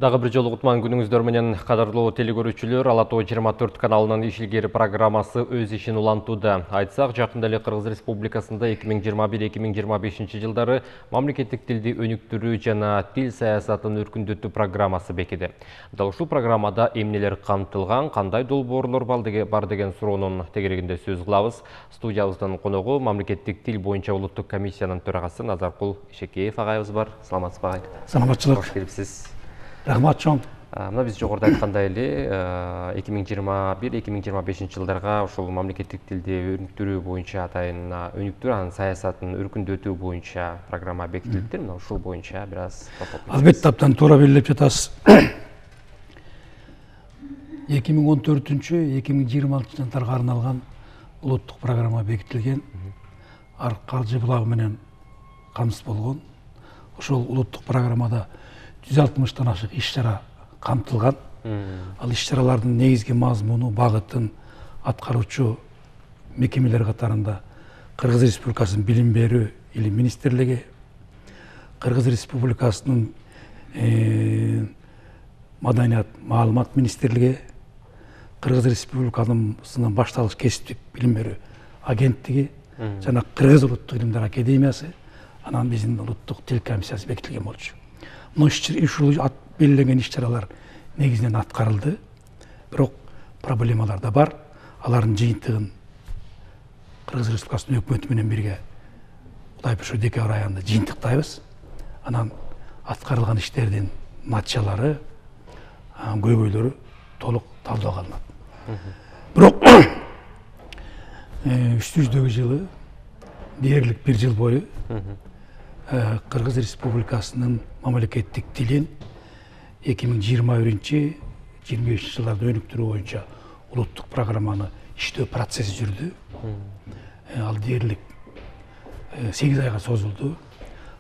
Дагы бир жолу кутман күнүңүздөр менен кадырлуу телекөрүүчүлөр, Ала Тоо 24 каналынын ишилгери программасы өз ишин улантууда. Айтсак, жакында эле Кыргыз Республикасында 2021-2025 жылдары мамлекеттик тилди өнүктүрүү жана тил саясатын өркүндөтүү программасы бекиди. Дал ушул программада эмнелер камтылган, кандай долбоорлор бар деген суроонун тегерегинде сөз кылабыз. Студиябыздын коногу мамлекеттик тил боюнча улуттук комиссиянын төрагасы Назаркул Ишекеев агайыбыз бар. Саламатсызбы агай? Саламатчылык. Кош келипсиз. Рахмат чоң. Мына биз жогоруда айткандай эле 2021-2025 жылдарга ушул мамлекеттик тилди өнүктүрүү боюнча атайын өнүктүрүү, анын саясатын өркүндөтүү боюнча программа бекитилиптир. Мына ушул боюнча бир аз Албетте абдан туура белгилеп жатасыз. 2014-2020 жылдарга арналган улуттук программа бекитилген. Каржы булагы менен камсыз болгон. Ошол улуттук программада 160-тан ашык иш-чара камтылган. Ал иш-чаралардын негизги мазмуну, багытын аткаруучу мекемелер катарында Кыргыз Республикасынын билим берүү илим министрлиги, Кыргыз Республикасынын маданият маалымат министрлиги, Кыргыз Республикасынын башталгыч кесиптик билим берүү агенттиги жана Кыргыз улуттук илимдер академиясы, анан биздин улуттук тил комиссиясы бекитилген болчу. Ушул белгиленген иш-чаралар негизинен аткарылды. Бирок проблемалар да бар. Алардын жыйынтыгын Кыргыз Республикасынын өкмөтү менен бирге Кудай буйрса декабрь айында жыйынтыктайбыз. Анан аткарылган иштердин натыйжалары, көйгөйлөрү толук талдаууга алынат. Бирок үстүбүздөгү жылы дээрлик бир жыл бою Кыргыз Республикасынын мамлекеттик тилин 2021-2025 жылдарда өнүктүрүү боюнча улуттук программаны иштөө процесси жүрдү. Ал дээрлик 8 айга созулду.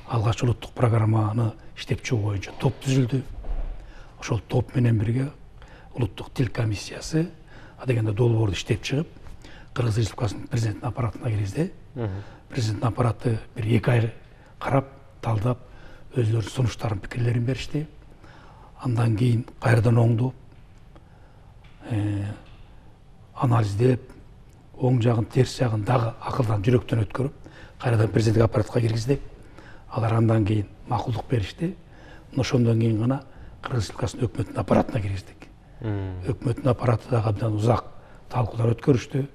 Алгач улуттук программаны иштеп чыгуу боюнча топ түзүлдү. Ошол топ менен бирге улуттук тил комиссиясы дегенде долбоорду иштеп чыгып, Кыргыз Республикасынын президенттин аппаратына киргизди. Президенттин аппараты бир 2 ай карап, талдап, өздөрүнүн сунуштарын, пикирлерин беришти. Андан кийин кайрадан оңдоп, анализдеп, оң жагын, терс жагын дагы акылдан, жүрөктөн өткөрүп, кайрадан президенттик аппаратка киргиздик. Алар андан кийин макулдук беришти. Ошондон кийин гана Кыргыз Республикасынын өкмөтүнүн аппаратына киргиздик. Өкмөттүн аппараты дагы абдан узак талкуулар өткөрүштү,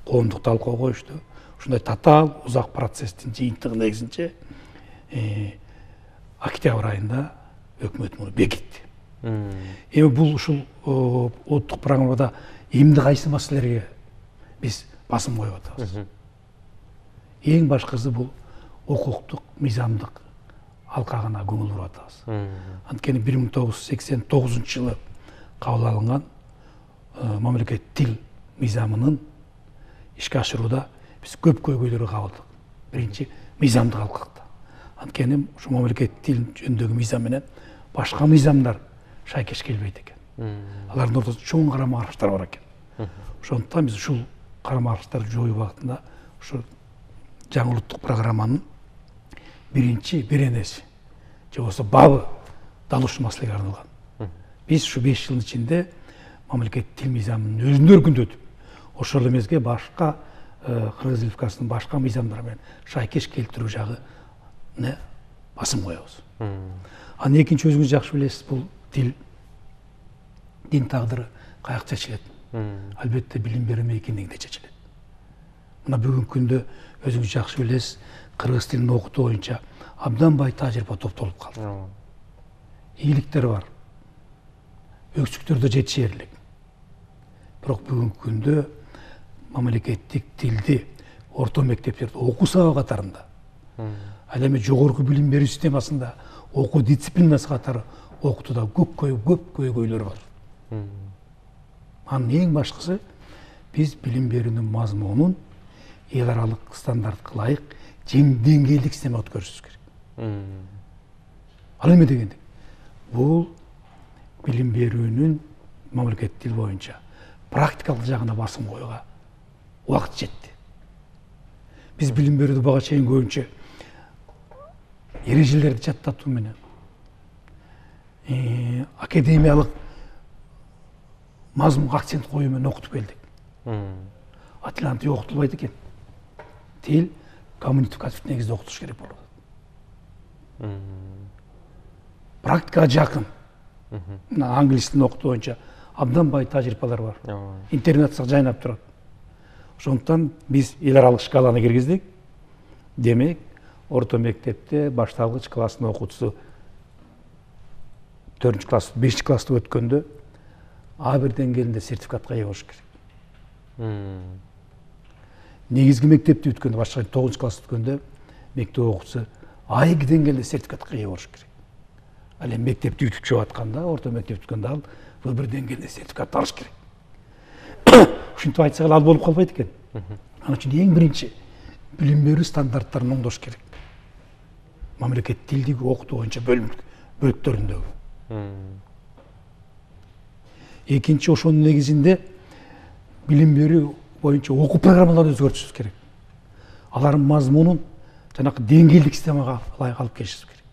коомдук талкууга коюшту. Ушундай татаал, узак процесстин жыйынтыгы негизинче октябрь айында өкмөт муну бекитти. Эми бул ушул улуттук программада эмне кайсы маселелерге биз басым коюп атабыз. Эң башкысы бул укуктук, мыйзамдык алкагына көңүл буруп атабыз. Анткени 1989 жылы кабыл алынган мамлекеттик тил мыйзамынын ишке ашырууда биз көп көйгөйлөргө кабылдык. Биринчи мыйзамдык алкакта. Анткени ушу мамлекеттик тил жөнүндөгү мыйзам менен башка мыйзамдар шайкеш келбейт экен. Алардын ортосунда чоң карама-каршылыктар бар экен. Ошондуктан биз ушул карама-каршылыктарды жоюу багытында ушу жаңы улуттук программанын биринчи беренеси же болбосо бабы дал ушул маселеге арналган. Биз ушу 5 жылдын ичинде мамлекеттик тил мыйзамын өзүн өркүндөтүп, ошол эмеске башка Кыргыз Республикасынын башка мыйзамдары менен шайкеш келтирүү жагы басым коебуз. Анан экинчи өзүңүз жакшы билесиз, бул тил, дин тагдыры каякта чечилет. Албетте билим берүү мейкиндигинде чечилет. Мына бүгүнкү күндө өзүңүз жакшы билесиз, кыргыз тилин окутуу боюнча абдан бай тажрыйба топтолуп калды. Ийгиликтер бар. Өксүктөр да жетишерлик. Бирок бүгүнкү күндө мамлекеттик тилди орто мектептерде окуу сабагы катарында, ал эми жогорку билим берүү системасында окуу дисциплинасы катары окутууда көп көйгөйлөр бар. Анын эң башкысы биз билим берүүнүн мазмунун эл аралык стандартка ылайык деңгээлдик система өткөрүшүбүз керек. Ал эме дегенде, бул билим берүүнүн мамлекеттик тил боюнча практикалык жагына басым коюуга убакыт жетти. Биз билим берүүдө бага чейин көбүнчө эрежелерди жаттатуу менен, академиялык мазмунга акцент коюу менен окутуп келдик. А тил антип окутулбайт экен. Тил коммуникативдик негизде окутуш керек болот. Практикага жакын. Мына англис тилин окутуу боюнча абдан бай тажрыйбалар бар. Интернетте жайнап турат. Ошондуктан биз эл аралык шкаланы киргиздик. Демек, орто мектепте башталгыч класстын окуучусу 4 класс, 5 классты өткөндө А бир деңгээлинде сертификатка ээ болуш керек. Негизги мектепти өткөндө, башка 9 класс өткөндө мектеп окуучусу А2 деңгээлде сертификатка ээ болуш керек. Ал эми мектепти бүтүп чыгып атканда, орто мектеп өткөндө ал В1 деңгээлде сертификат алыш керек. Ушинтип айтсак ал болуп калбайт экен. Анын үчүн эң биринчи билим берүү стандарттарын оңдош керек. Мамлекет тилдик окутуу боюнча бөлүктөрүндөгү. Экинчи, ошонун негизинде билим берүү боюнча окуу программаларын өзгөртүшүбүз керек. Алардын мазмунун жанакы деңгээлдик системага ылайык алып келишибиз керек.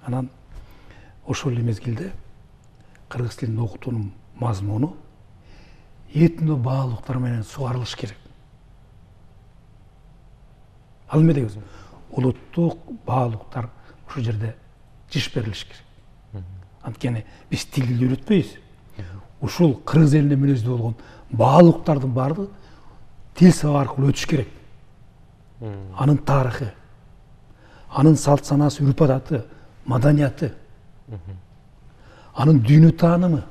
Анан ошол эле мезгилде кыргыз тилин окутуунун мазмуну этно баалуулуктар менен сугарылыш керек. Ал эме дегенбиз, улуттук баалуулуктар ушул жерде жиш берилиш керек. Анткени биз тилди үйрөтпөйбүз. Ушул кыргыз элине мүнөздүү болгон баалуулуктардын баардыгы тил сабак аркылуу өтүш керек. Анын тарыхы, анын салт санаасы, үрп адаты, маданияты, анын дүйнө таанымы,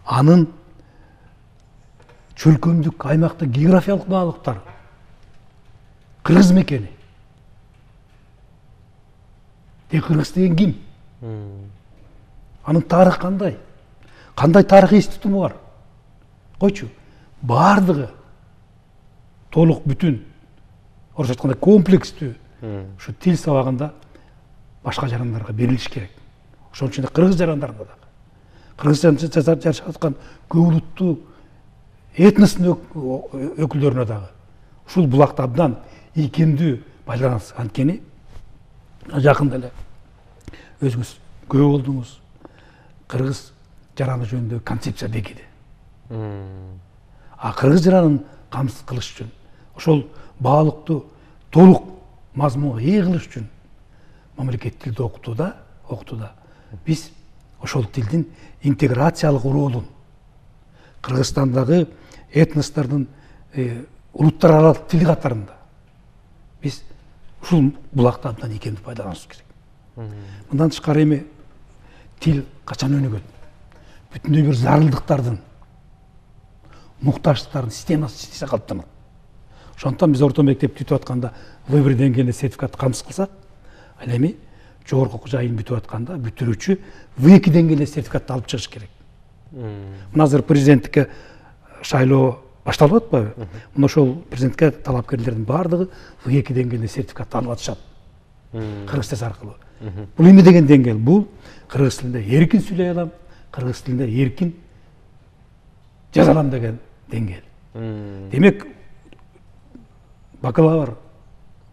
анын чөлкөмдүк аймакта географиялык баалуулуктар, кыргыз мекени. Кыргыз деген ким? Анын тарыхы кандай? Кандай тарыхый институту бар? Койчу, баардыгы толук бүтүн, орусча айтканда комплекстүү ушу тил сабагында башка жарандарга берилиш керек. Ошон үчүн кыргыз жарандарында да. Кыргыз жашап аткан көп улуттуу этностун өкүлдөрүнө дагы ушул булакта абдан ийкемдүү байланыш. Анткени жакында эле өзүңүз көп болдуңуз, кыргыз жараны жөнүндө концепция бекиди. А кыргыз жаранын камсыз кылыш үчүн, ошол баалуулукту толук мазмунга ээ кылыш үчүн мамлекет тилди окутууда биз ошол тилдин интеграциялык ролун, Кыргызстандагы этностордун улуттар аралык тили катарында биз ушул булакты абдан ийкемдүү пайдаланышыбыз керек. Мындан тышкары эми тил качан өнүгөт? Бүтүндөй бир зарылдыктардын, муктаждыктардын системасы калыптанат. Ошондуктан биз орто мектепти бүтүп атканда В1 деңгээлде сертификатты камсыз кылсак, ал эми жогорку окуу жайын бүтүп атканда бүтүрүүчү В2 деңгээлде сертификатты алып чыгыш керек. Мына азыр президенттикке шайлоо башталып атпайбы? Мына ошол президентке талапкерлердин баардыгы В2 деңгээлде сертификатты алып атышат. Кыргыз тилинде аркылуу. Бул эмне деген деңгээл? Бул кыргыз тилинде эркин сүйлөй алам, кыргыз тилинде эркин жаза алам деген деңгээл. Демек, бакалавр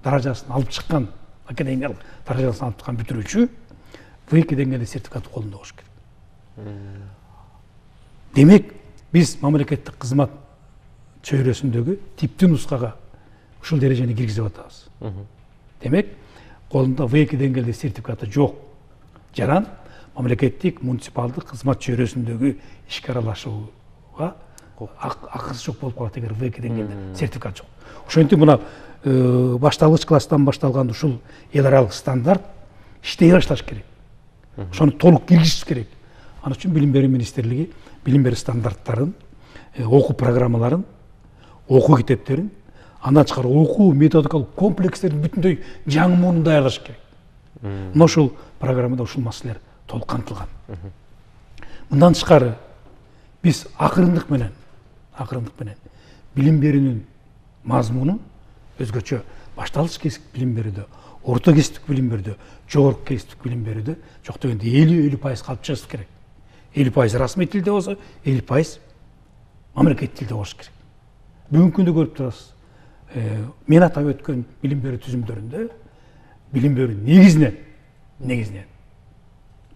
даражасын алып чыккан, академиялык даражасын алып чыккан бүтүрүүчү В2 деңгээлде сертификатты колунда болуш керек. Демек, биз мамлекеттик кызмат чөйрөсүндөгү типтүү нускага ушул дережени киргизип атабыз. Демек, колунда В2 деңгээлде сертификаты жок жаран мамлекеттик муниципалдык кызмат чөйрөсүндөгү ишке аралашууга акысы жок болуп калат эгер В2 деңгээлде сертификат жок. Ошентип мына башталгыч класстан башталган ушул эл аралык стандарт иштей башташ керек. Ошону толук киргизиш керек. Ан үчүн билим берүү министрлиги билим берүү стандарттарын, окуу программаларын, окуу китептерин, андан тышкары окуу методикалык комплекстерин бүтүндөй жаңы муунун даярдаш керек. Мына ушул программада ушул маселелер толук камтылган. Мындан тышкары биз акырындык менен билим берүүнүн мазмунун өзгөчө башталгыч кесиптик билим берүүдө, орто кесиптик билим берүүдө, жогорку кесиптик билим берүүдө жок дегенде 50% алып чыгыш керек. 50% расмий тилде болсо, 50% мамлекет тилде болуш керек. Бүгүнкү күндө көрүп турасыз. Мен атап өткөн билим берүү түзүмдөрүндө билим берүү негизинен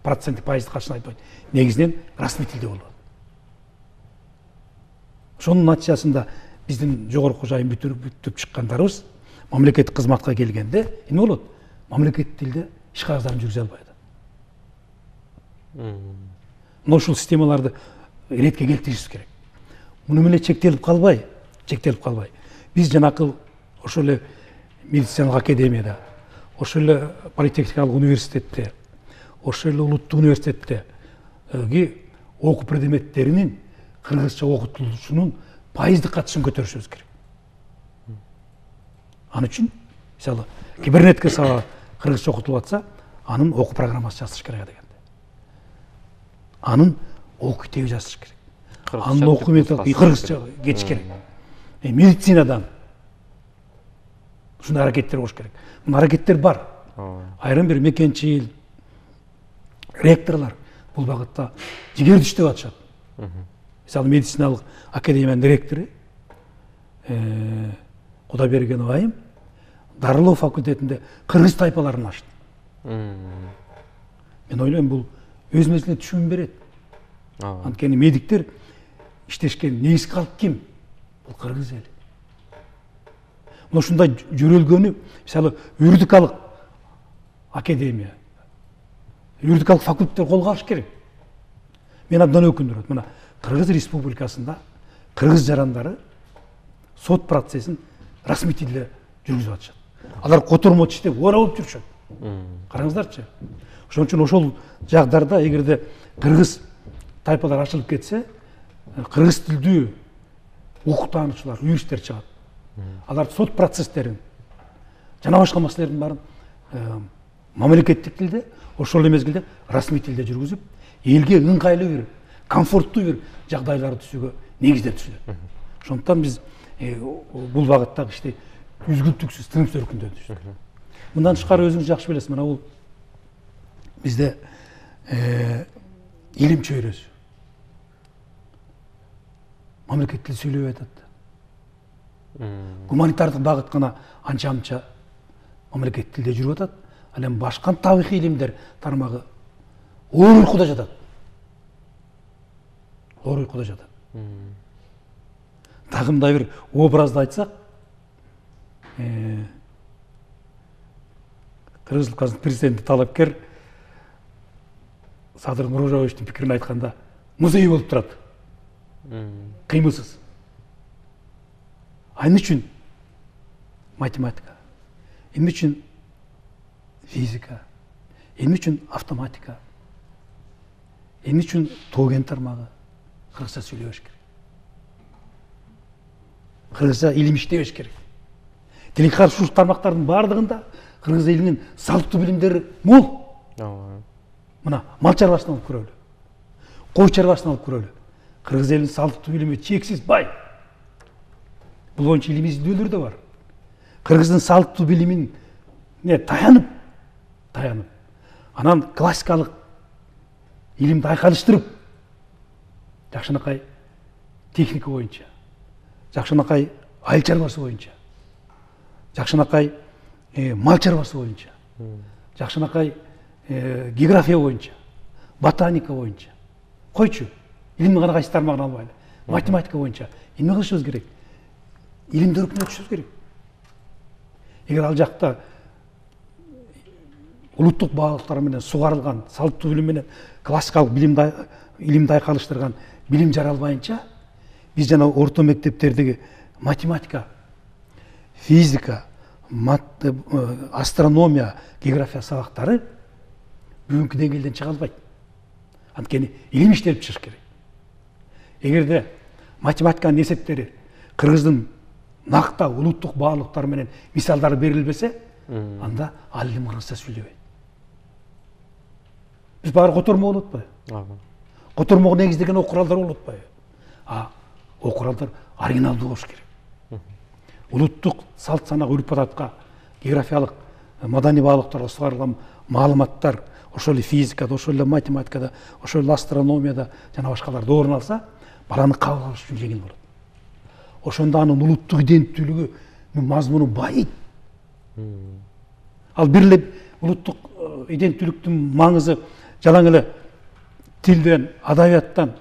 проценттик пайыздык катышын айтпайт, негизинен расмий тилде болот. Ошонун натыйжасында биздин жогорку жайын бүтүп чыккандарыбыз мамлекеттик кызматка келгенде эмне болот? Мамлекеттик тилде иш кагыздарын жүргүзө албайт. Мына ушул системаларды ретке келтиришибиз керек. Муну менен чектелип калбай, биз жанакы ошол эле медициналык академияда, ошол эле политехникалык университетте, ошол эле улуттук университеттеги окуу предметтеринин кыргызча окутулушунун пайыздык катышын көтөрүшүбүз керек. Аны үчүн мисалы кибернетика сабагы кыргызча окутулуп атса, анын окуу программасы жазыш керек дегенде. Анын окуу китеби жазыш керек. Анын окуу методу кыргызча кетиш керек. Медицинадан ушундай аракеттер болуш керек. Мына аракеттер бар. Айрым бир мекенчил ректорлор бул багытта жигерди иштеп атышат. Мисалы медициналык академиянын ректору Кудайберген айым дарылоо факультетинде кыргыз тайпаларын ачты. Мен ойлойм бул өз мезгилинде түшүм берет. Анткени медиктер иштешкен негизги калк ким? Бул кыргыз эли. Мына ушундай жөрөлгөнү мисалы юридикалык академия, юридикалык факультеттер колго алыш керек. Мен абдан өкүндүрөт. Мына Кыргыз Республикасында кыргыз жарандары сот процессин расмий тилде жүргүзүп атышат. Алар котормо иштеп ора болуп жүрүшөт. Караңыздарчы. Ошон үчүн ошол жагдарда эгерде кыргыз тайпалар ачылып кетсе, кыргыз тилдүү укуктануучулар, юристтер чыгат. Алар сот процесстерин жана башка маселелердин баарын мамлекеттик тилде, ошол эле мезгилде расмий тилде жүргүзүп, элге ыңгайлуу бир, комфорттуу бир жагдайларды түзүүгө негиздер түзүлөт. Ошондуктан биз бул багыттагы ишти үзгүлтүксүз, тынымсыз өркүндөтүбүз. Мындан тышкары өзүңүз жакшы билесиз, мына бул бизде илим чөйрөсү. Мамлекеттик тил сүйлөбөй атат. Гуманитардык багыт гана анча-мынча мамлекеттик тилде жүрүп атат. Ал эми башка тарыхый илимдер тармагы оор уйкуда жатат. Дагы мындай бир образды айтсак, Кыргыз Республикасынын президенти талапкер Садыр Нуружабовичтин пикирин айтканда, музей болуп турат. Кыймылсыз. Эмне үчүн математика? Эмне үчүн физика? Эмне үчүн автоматика? Эмне үчүн тоген тармагы кыргызча сүйлөбөш керек? Кыргызча илим иштебеш керек. Тилекке каршы тармактардын баардыгында кыргыз элинин салттуу билимдери мол. Мына мал чарбашынан алып көрөлү. Кой чарбашынан алып көрөлү. Кыргыз элинин салттуу билими чексиз бай. Бул боюнча илимий изилдөөлөр да бар. Кыргыздын салттуу билимин таянып, анан классикалык илимди айкалыштырып, жакшынакай техника боюнча, жакшынакай айыл чарбасы боюнча, жакшынакай мал чарбасы боюнча, жакшынакай география боюнча, ботаника боюнча. Койчу, илимдин гана кайсы тармагын албайлы. Математика боюнча эмне кылышыбыз керек? Илимди өркүндөтүшүбүз керек. Эгер ал жакта улуттук баалыктар менен сугарылган, салттуу билим менен классикалык илимди айкалыштырган билим жаралбайынча, биз жана орто мектептердеги математика, физика, астрономия, география сабактары бүгүнкү деңгээлден чыга албайт. Анткени илим иштелип чыгыш керек. Эгерде математиканын эсептери кыргыздын накта улуттук баалыктар менен мисалдары берилбесе, анда ал илим кыргызча сүйлөбөйт. Биз баары котормо болуп атпайбы? Котормого негиздеген окуу куралдар болуп атпайбы? Окуу куралдар оригиналдуу болуш керек. Улуттук салт санак, үрп адатка, географиялык, маданий баалыктарга сугарылган маалыматтар ошол эле физикада, ошол эле математикада, ошол эле астрономияда жана башкаларда орун алса, баланы кабыл алыш үчүн жеңил болот. Ошондо анын улуттук иденттүүлүгү, мазмуну байыйт. Ал бир эле улуттук иденттүүлүктүн маңызы жалаң эле тилден, адабияттан,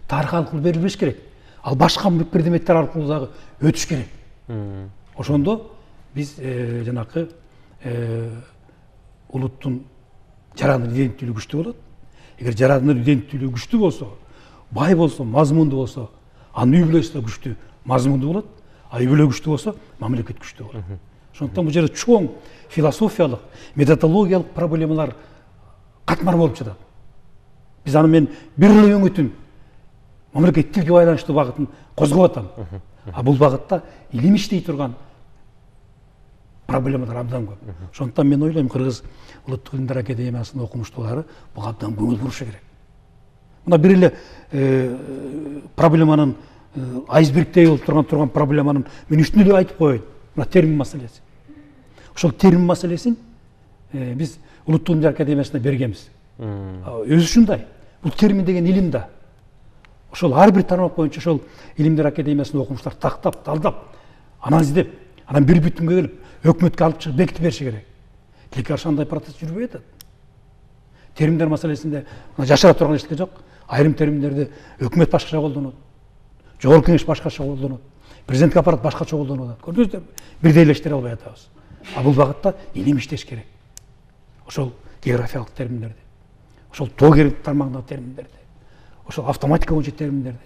тарых аркылуу берилбеш керек. Ал башка предметтер аркылуу дагы өтүш керек. Ошондо биз жанакы улуттун жарандын иденттүүлүгү күчтүү болот. Эгер жарандын иденттүүлүгү күчтүү болсо, бай болсо, мазмундуу болсо, анын үй бүлөсү да күчтүү, мазмундуу болот. А үй бүлө күчтүү болсо, мамлекет күчтүү болот. Ошондуктан бул жерде чоң философиялык, методологиялык проблемалар катмар болуп жатат. Биз аны мен бир эле өңүтүн мамлекет тилге байланыштуу багытын козгоп атам. А бул багытта илим иштей турган проблемалар абдан көп. Ошондуктан мен ойлойм, Кыргыз Улуттук илимдер академиясынын окумуштуулары буга абдан көңүл бурушу керек. Мына бир эле проблеманын айсбергдей болуп турган проблеманын мен үстүнө эле айтып коеюн. Мына термин маселеси. Ошол термин маселесин биз Улуттук илимдер академиясына бергенбиз. Өзү ушундай. Бул термин деген илим да. Ошол ар бир тармак боюнча ошол илимдер академиясынын окумуштар тактап, талдап, анализдеп, анан бир бүтүнгө келип, өкмөткө алып чыгып бекитип бериши керек. Тилекке каршы андай процесс жүрбөй атат. Терминдер маселесинде жашыра турган эчтеке жок. Айрым терминдерди өкмөт башкача колдонот. Жогорку кеңеш башкача колдонот. Президенттик аппарат башкача колдонуп атат. Көрдүңүздөр, бирдей элештире албай атабыз. А бул багытта илим иштеш керек. Ошол географиялык терминдерди, ошол тоо тармагындагы терминдерди, ошол автоматика боюнча терминдерди,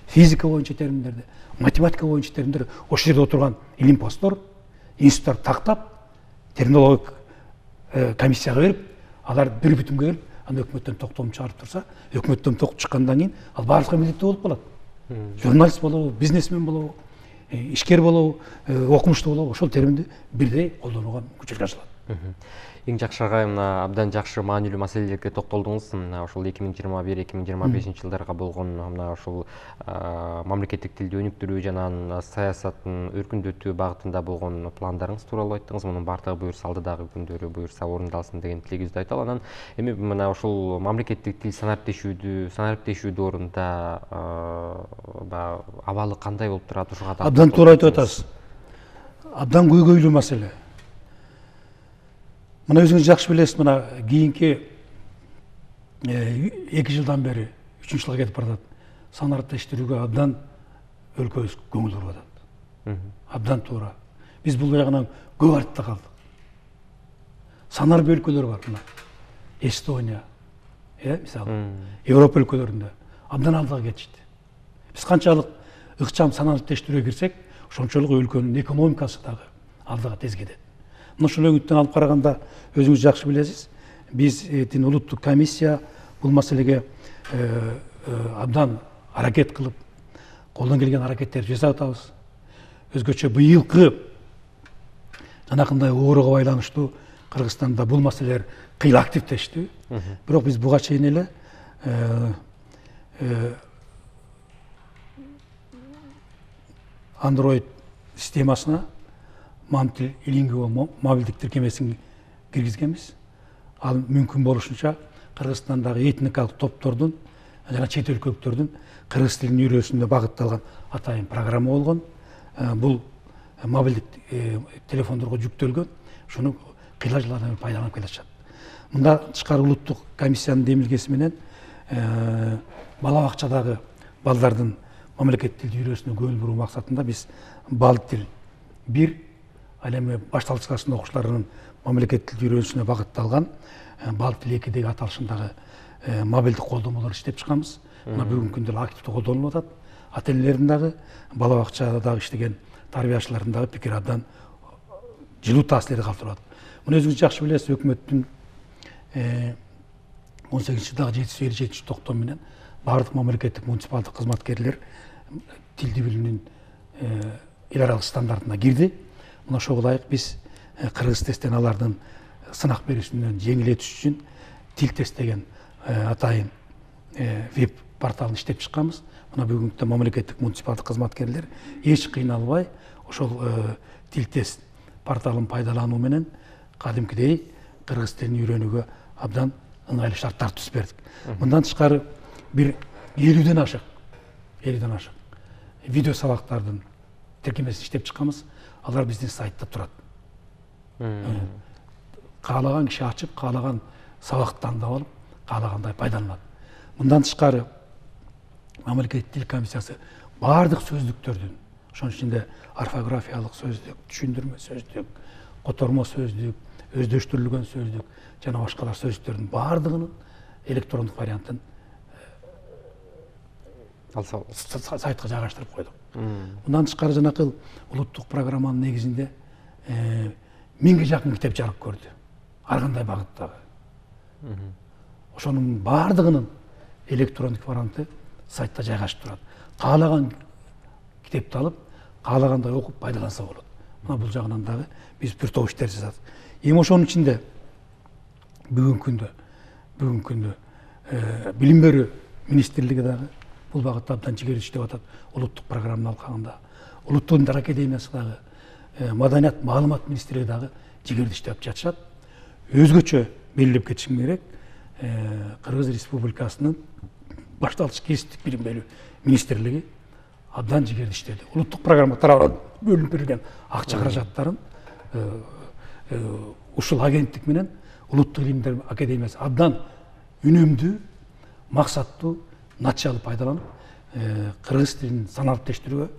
физика боюнча терминдерди, математика боюнча терминдерди ошол жерде отурган илимпоздор, институттар тактап, терминологик комиссияга берип, алар бир бүтүнгө келип, аны өкмөттөн токтом чыгарып турса, өкмөттөн ток чыккандан кийин ал баарыбызга милдеттүү болуп калат. Журналист болобу, бизнесмен болобу, ишкер болобу, окумуштуу болобу, ошол терминди бирдей колдонууга мүмкүнчүлүк ачылат. Эң жакшы агай, мына абдан жакшы маанилүү маселелерге токтолдуңуз. Ошол 2021-2025 жылдарга болгон мына ошол мамлекеттик тилди өнүктүрүү жана анын саясатын өркүндөтүү багытында болгон пландарыңыз тууралуу айттыңыз. Мунун баардыгы буюрса алдыдагы күндөрү буюрса орундалсын деген тилегибизди айталы. Анан эми мына ошол мамлекеттик тил санариптешүүдө орунда абалы кандай болуп турат? Ушуга да абдан туура айтып атасыз. Абдан көйгөйлүү маселе. Мына өзүңүз жакшы билесиз, мына кийинки 2 жылдан бери 3 жылга кетип баратат. Санариптештирүүгө абдан өлкөбүз көңүл буруп атат. Абдан туура. Биз бул жагынан көп артта калдык. Санарб өлкөлөр бар, мына Эстония, мисалы, Европа өлкөлөрүндө абдан алдыга кетишти. Биз канчалык ыкчам санариптештирүүгө кирсек, ошончолук өлкөнүн экономикасы дагы алдыга тез кетет. Мына ушул өңүттөн алып караганда өзүңүз жакшы билесиз, биздин улуттук комиссия бул маселеге абдан аракет кылып, колдон келген аракеттерди жасап атабыз. Өзгөчө быйылкы жанакындай ооруга байланыштуу Кыргызстанда бул маселелер кыйла активдешти. Бирок биз буга чейин эле Android системасына мамтил илингөө мобилдик тиркемесин киргизгенбиз. Ал мүмкүн болушунча Кыргызстандагы этникалык топтордун жана чет өлкөлүктөрдүн кыргыз тилин үйрөнүүсүнө багытталган атайын программа болгон. Бул мобилдик телефондорго жүктөлгөн. Шуну кыйла жылдардан бери пайдаланып келатышат. Мында тышкары улуттук комиссиянын демилгеси менен бала бакчадагы балдардын мамлекет тилди үйрөнүүсүнө көңүл буруу максатында биз бал тил 1, ал эми башталгыч класстын окуучуларынын мамлекет тилди үйрөнүүсүнө багытталган бал тил 2 деги аталышындагы мобилдик колдонмолор иштеп чыкканбыз. Мына бүгүнкү күндө активдүү колдонулуп атат. Ата энелердин дагы, бала бакчада иштеген тарбиячылардын дагы пикири абдан жылуу таасирди калтырып атат. Муну өзүңүз жакшы билесиз, өкмөттүн 18-жылдагы 757 токтом менен баардык мамлекеттик муниципалдык кызматкерлер тилди билүүнүн эл аралык стандартына кирди. Мына ошого ылайык биз кыргыз тесттен алардын сынак берүүсүнөн жеңилдетиш үчүн тил тест деген атайын веб порталын иштеп чыкканбыз. Мына бүгүнкү күндө мамлекеттик муниципалдык кызматкерлер эч кыйналбай ошол тил тест порталын пайдалануу менен кадимкидей кыргыз тилин үйрөнүүгө абдан ыңгайлуу шарттарды түзүп бердик. Мындан тышкары бир 50ден ашык видео сабактардын тиркемесин иштеп чыкканбыз. Алар биздин сайтта турат. каалаган киши ачып, каалаган сабак тандап алып, каалагандай пайдаланат. Мындан тышкары мамлекеттик тил комиссиясы бардык сөздүктөрдүн, ошонун ичинде орфографиялык сөздүк, түшүндүрмө сөздүк, котормо сөздүк, өздөштүрүлгөн сөздүк жана башкалар сөздүктөрдүн бардыгынын электрондук вариантын сайтка жайгаштырып койдук. Мындан тышкары жанакы улуттук программанын негизинде 1000ге жакын китеп жарык көрдү. Ар кандай багыттагы. Ошонун бардыгынын электрондук варианты сайтта жайгашып турат. Каалаган китепти алып, каалагандай окуп пайдаланса болот. Мына бул жагынан дагы биз бир топ иштер жасадык. Эми ошонун ичинде бүгүнкү күндө билим берүү министрлиги дагы бул багытта абдан жигер иштеп атат. Улуттук программанын алкагында, Улуттук Диндар академиясы дагы, Маданият маалымат министрлиги дагы жигерди иштеп жатышат. Өзгөчө белгилеп кетишим керек, Кыргыз Республикасынын башталгыч кесиптик билим берүү министрлиги абдан жигерди иштеди. Улуттук программа тарабынан бөлүнүп берилген акча каражаттарын ушул агенттик менен Улуттук Диндар академиясы абдан үнөмдүү, максаттуу, натыйжалуу пайдаланып, кыргыз тилин саналыптештирүүгө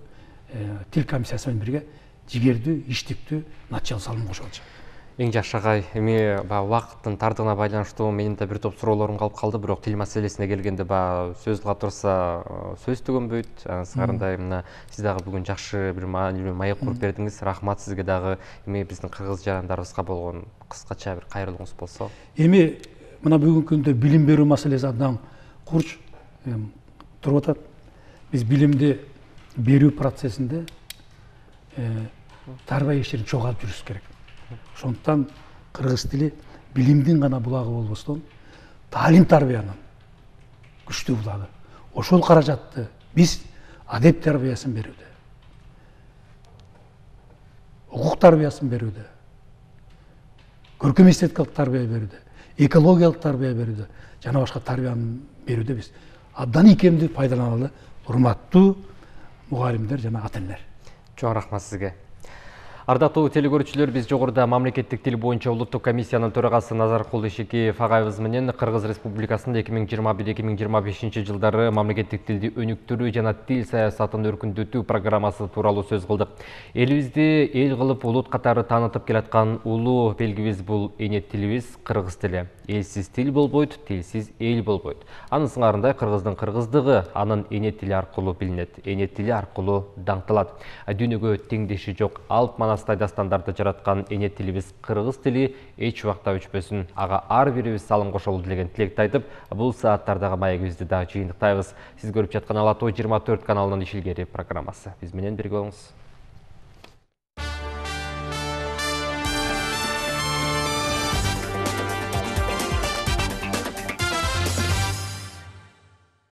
тил комиссиясы менен бирге жигердүү, иштиктүү, натыйжалуу салым кошуп атышат. Эң жакшы агай, эми убакыттын тардыгына байланыштуу менин да бир топ суроолорум калып калды, бирок тил маселесине келгенде сөз кыла турса сөз түгөнбөйт. Анысыкарындай мына сиз дагы бүгүн жакшы бир маанилүү маек куруп бердиңиз. Рахмат сизге дагы. Эми биздин кыргыз жарандарыбызга болгон кыскача бир кайрылууңуз болсо. Эми мына бүгүнкү күндө билим берүү маселеси абдан курч туруп атат. Биз билимди берүү процессинде тарбия иштерин чогуу алып жүрүш керек. Ошондуктан кыргыз тили билимдин гана булагы болбостон, таалим тарбиянын күчтүү булагы. Ошол каражатты биз адеп тарбиясын берүүдө, укук тарбиясын берүүдө, көркөм эстетикалык тарбия берүүдө, экологиялык тарбия берүүдө жана башка тарбияны берүүдө биз абдан икемдүү пайдаланалы, урматтуу мугалимдер жана ата-энелер. Чоң рахмат сизге. Ардактуу телекөрүүчүлөр, биз жогоруда мамлекеттик тил боюнча улуттук комиссиянын төрагасы Назаркул Ишекеев агайыбыз менен Кыргыз Республикасында 2021-2025 жылдары мамлекеттик тилди өнүктүрүү жана тил саясатын өркүндөтүү программасы тууралуу сөз кылдык. Элибизди эл кылып улут катары таанытып келаткан улуу белгибиз бул эне тилибиз кыргыз тили. Элсиз тил болбойт, тилсиз эл болбойт. Анын сыңарындай кыргыздын кыргыздыгы анын эне тили аркылуу билинет, эне тили аркылуу даңтылат. Дүйнөгө теңдеши жок алп Манастай дастандарды жараткан эне тилибиз кыргыз тили эч убакта өчпөсүн. Ага ар бирибиз салым кошолу деген тилекти айтып, бул сааттардагы маегибизди да жыйынтыктайбыз. Сиз көрүп жаткан Ала Тоо 24 каналынын иш илгери программасы. Биз менен бирге болуңуз.